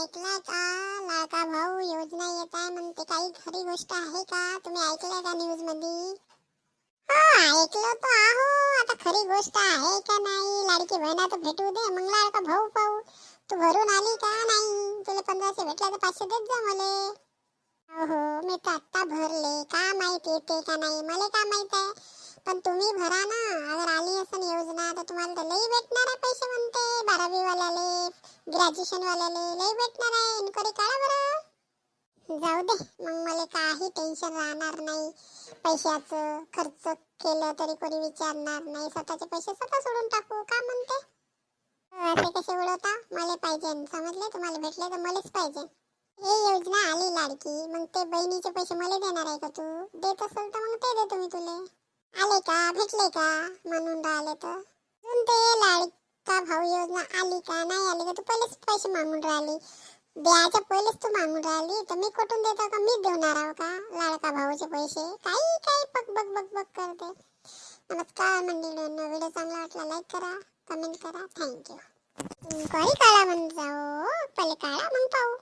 ऐकलं का? लाडका भाऊ योजना येत आहे म्हणते, काही खरी गोष्ट आहे का? तुम्ही ऐकलं का न्यूज मध्ये? हो, ऐकलं तर आहो. आता खरी गोष्ट आहे का नाही? लाडकी बहिणा तर भेटू दे, मग लाडका भाऊ पाहू. तू भरून आली का नाही? तुला 1500 भेटला तर 500 देत जा मले. हो, मी तर आत्ता भरले. का माहिती येते का नाही मला का माहित आहे, पण तुम्ही भरा ना. अगर आली असेल योजना तर तुम्हाला तर लई भेटणार आहे पैसे म्हणते. 12वी वाल्याले, ग्रॅज्युएशन वाल्याले लई भेटणार आहे. इन्क्वायरी काढा बरं. जाऊ दे, मग मला काही टेन्शन राहणार नाही. पैशाचं खर्च केलं तरी कोणी विचारणार नाही. स्वतःचे पैसे स्वतः सोडून टाकू का म्हणते. असे कसे उडवता? मला पाहिजे, समजले? तुम्हाला भेटले तर मलाच पाहिजे. हे योजना आली लाडकी, मग ते बहिणीचे पैसे मला देणार आहे का तू? देत असेल तर मग ते देतो मी तुले. आले का? भेटले का? म्हणून राहिले तर अजून ते लाडका भाऊ योजना आली का नाही आली का? तू पहिलेच पैसे मागून राहिली. द्यायच्या पहिलेच तू मागून राहिली तर मी कुठून देतो का? मी देणार आहो का लाडका भाऊचे पैसे? काही काही बक बक बक बक करते. नमस्कार मंडळींनो, व्हिडिओ चांगला वाटला लाईक करा, कमेंट करा. थँक्यू. काही काढा म्हणजे जाओ, पहिले काढा मग पाहू.